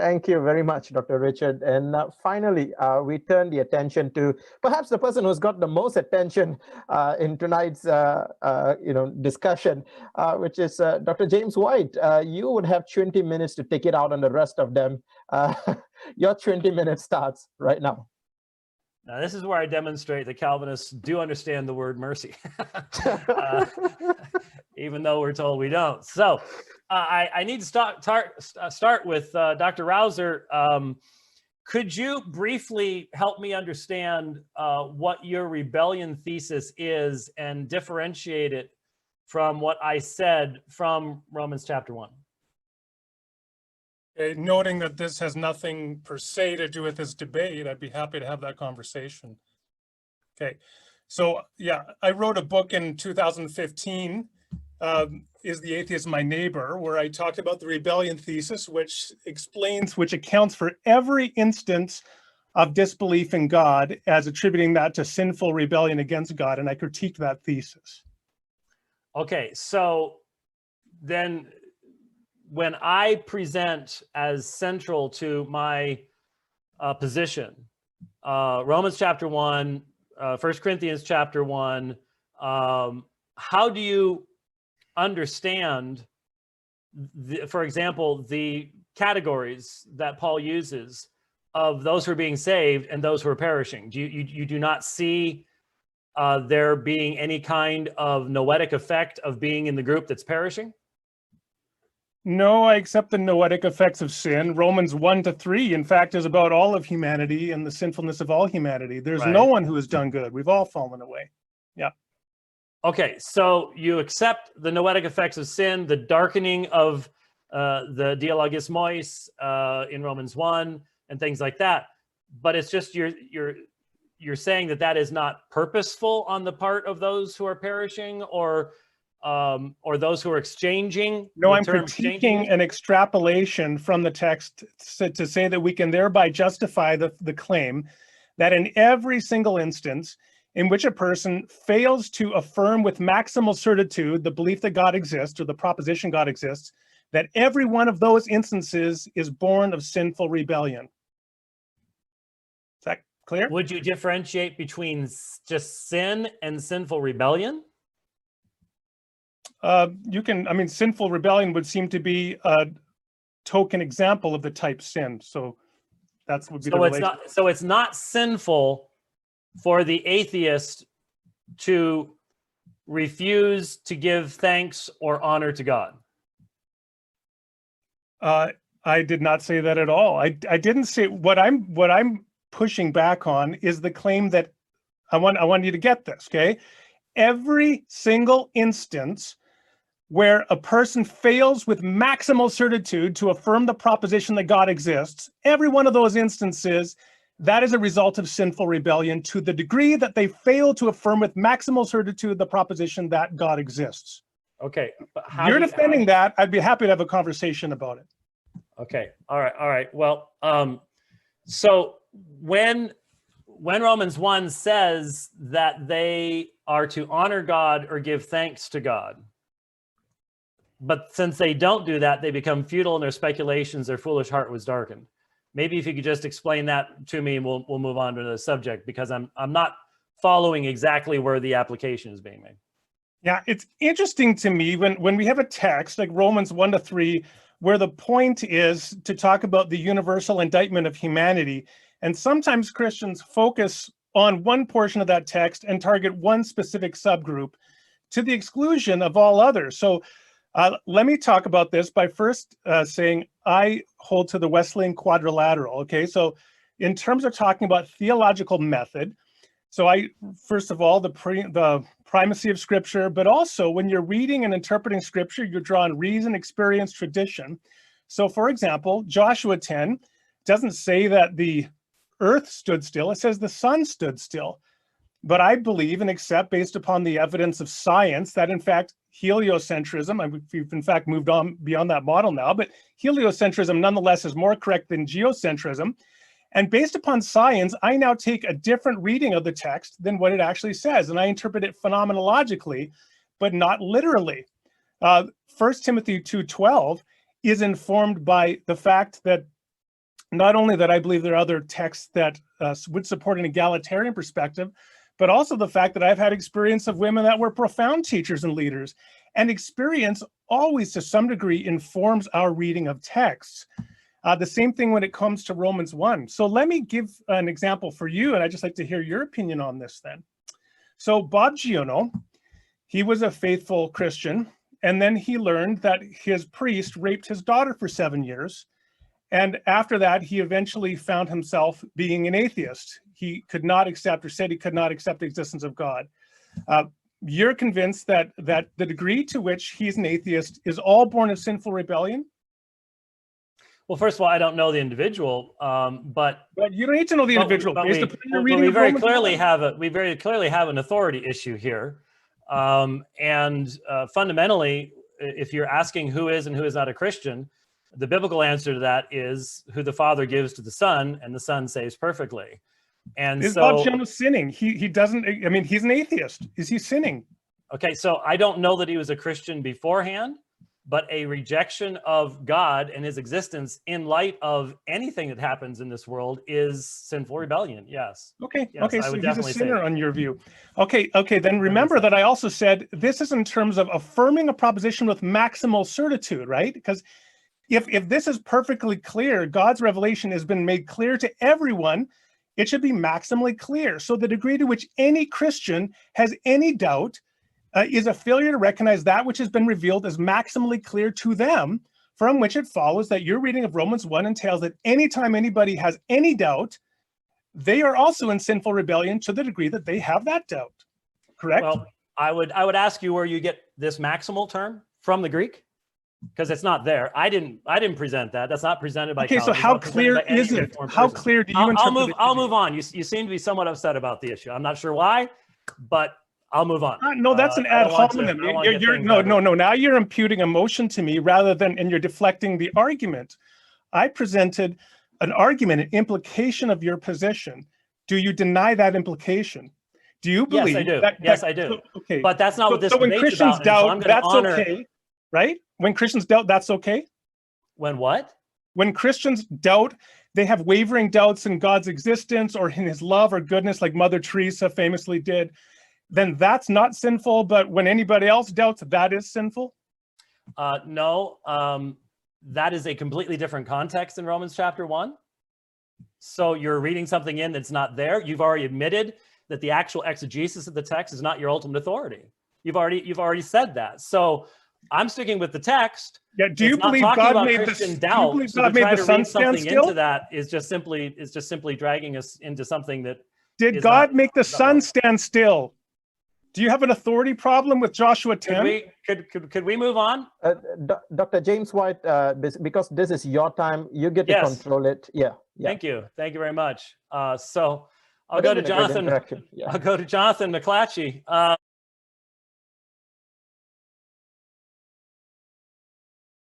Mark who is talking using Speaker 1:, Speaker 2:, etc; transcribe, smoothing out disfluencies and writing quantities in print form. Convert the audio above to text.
Speaker 1: Thank you very much, Dr. Richard. And finally, we turn the attention to perhaps the person who's got the most attention in tonight's discussion, which is Dr. James White. You would have 20 minutes to take it out on the rest of them. Your 20 minutes starts right now.
Speaker 2: Now, this is where I demonstrate that Calvinists do understand the word mercy, even though we're told we don't. So I need to start with Dr. Rauser. Could you briefly help me understand what your rebellion thesis is and differentiate it from what I said from Romans chapter 1?
Speaker 3: Noting that this has nothing per se to do with this debate, I'd be happy to have that conversation. Okay, so yeah, I wrote a book in 2015, Is the Atheist My Neighbor, where I talked about the rebellion thesis, which accounts for every instance of disbelief in God as attributing that to sinful rebellion against God, and I critiqued that thesis.
Speaker 2: Okay, so then when I present as central to my position, Romans chapter 1, 1 Corinthians chapter 1, how do you understand, for example, the categories that Paul uses of those who are being saved and those who are perishing? You do not see there being any kind of noetic effect of being in the group that's perishing?
Speaker 3: No, I accept the noetic effects of sin. Romans 1-3, in fact, is about all of humanity and the sinfulness of all humanity. There's no one who has done good. We've all fallen away. Yeah.
Speaker 2: Okay, so you accept the noetic effects of sin, the darkening of the dialogismos in Romans 1 and things like that. But it's just you're saying that that is not purposeful on the part of those who are perishing, or those who are exchanging?
Speaker 3: No, I'm critiquing an extrapolation from the text to say that we can thereby justify the claim that in every single instance in which a person fails to affirm with maximal certitude the belief that God exists, or the proposition God exists, that every one of those instances is born of sinful rebellion. Is that clear?
Speaker 2: Would you differentiate between just sin and sinful rebellion?
Speaker 3: You can, I mean, sinful rebellion would seem to be a token example of the type sin. So that's would be the relation.
Speaker 2: So it's not sinful for the atheist to refuse to give thanks or honor to God.
Speaker 3: I did not say that at all. I didn't say what I'm pushing back on is the claim that I want you to get this, okay? Every single instance where a person fails with maximal certitude to affirm the proposition that God exists, every one of those instances, that is a result of sinful rebellion to the degree that they fail to affirm with maximal certitude the proposition that God exists.
Speaker 2: Okay. But
Speaker 3: You're defending that. I'd be happy to have a conversation about it.
Speaker 2: Okay. All right. Well, so when Romans 1 says that they are to honor God or give thanks to God, but since they don't do that, they become futile in their speculations, their foolish heart was darkened. Maybe if you could just explain that to me, and we'll move on to the subject, because I'm not following exactly where the application is being made.
Speaker 3: Yeah, it's interesting to me when we have a text like Romans 1-3, where the point is to talk about the universal indictment of humanity. And sometimes Christians focus on one portion of that text and target one specific subgroup to the exclusion of all others. So let me talk about this by first saying I hold to the Wesleyan quadrilateral. Okay, so in terms of talking about theological method, so first of all, the primacy of Scripture, but also when you're reading and interpreting Scripture, you're drawing reason, experience, tradition. So for example, Joshua 10 doesn't say that the earth stood still, it says the sun stood still. But I believe and accept, based upon the evidence of science, that in fact heliocentrism, we've in fact moved on beyond that model now, but heliocentrism nonetheless is more correct than geocentrism. And based upon science, I now take a different reading of the text than what it actually says, and I interpret it phenomenologically, but not literally. 1 Timothy 2:12 is informed by the fact that not only that I believe there are other texts that would support an egalitarian perspective, but also the fact that I've had experience of women that were profound teachers and leaders. And experience always, to some degree, informs our reading of texts. The same thing when it comes to Romans 1. So let me give an example for you, and I'd just like to hear your opinion on this then. So Bob Giono, he was a faithful Christian, and then he learned that his priest raped his daughter for 7 years. And after that, he eventually found himself being an atheist. He could not accept, or said he could not accept, the existence of God. You're convinced that the degree to which he's an atheist is all born of sinful rebellion?
Speaker 2: Well, first of all, I don't know the individual, but
Speaker 3: you don't need to know the individual.
Speaker 2: We very clearly have an authority issue here, and fundamentally, if you're asking who is and who is not a Christian, the biblical answer to that is who the Father gives to the Son, and the Son saves perfectly. And
Speaker 3: is
Speaker 2: so,
Speaker 3: Bob Giono sinning? He doesn't. I mean, he's an atheist. Is he sinning?
Speaker 2: Okay, so I don't know that he was a Christian beforehand, but a rejection of God and his existence in light of anything that happens in this world is sinful rebellion. Yes.
Speaker 3: Okay.
Speaker 2: Yes,
Speaker 3: okay. So he's a sinner on your view. Okay. Okay. Then remember that I also said this is in terms of affirming a proposition with maximal certitude, right? Because if this is perfectly clear, God's revelation has been made clear to everyone, it should be maximally clear. So the degree to which any Christian has any doubt is a failure to recognize that which has been revealed as maximally clear to them, from which it follows that your reading of Romans 1 entails that anytime anybody has any doubt, they are also in sinful rebellion to the degree that they have that doubt. Correct?
Speaker 2: Well, I would ask you where you get this maximal term from the Greek, because it's not there. I didn't present that. That's not presented by.
Speaker 3: Okay, so how clear is it? How clear do you interpret it?
Speaker 2: I'll move on. You seem to be somewhat upset about the issue. I'm not sure why, but I'll move on.
Speaker 3: No, that's an ad hominem. No. Now you're imputing emotion to me and you're deflecting the argument. I presented an argument, an implication of your position. Do you deny that implication? Do you believe?
Speaker 2: Yes, I do.
Speaker 3: Yes,
Speaker 2: I do.
Speaker 3: So, okay,
Speaker 2: but that's not what this
Speaker 3: when
Speaker 2: debate's
Speaker 3: Christians
Speaker 2: about.
Speaker 3: doubt, that's okay, right? When Christians doubt, that's okay.
Speaker 2: When what?
Speaker 3: When Christians doubt, they have wavering doubts in God's existence or in His love or goodness, like Mother Teresa famously did. Then that's not sinful, but when anybody else doubts, that is sinful?
Speaker 2: No, that is a completely different context in Romans chapter 1. So you're reading something in that's not there. You've already admitted that the actual exegesis of the text is not your ultimate authority. You've already said that. So I'm sticking with the text.
Speaker 3: Yeah. Do you believe God made the sun stand still?
Speaker 2: Into that is just simply dragging us into something that.
Speaker 3: Did God make the sun stand still? Do you have an authority problem with Joshua 10?
Speaker 2: Could we move on?
Speaker 1: Dr. James White, because this is your time, you get to control it. Yeah.
Speaker 2: Thank you very much. So I'll go to Jonathan.
Speaker 1: Yeah.
Speaker 2: I'll go to Jonathan McClatchy.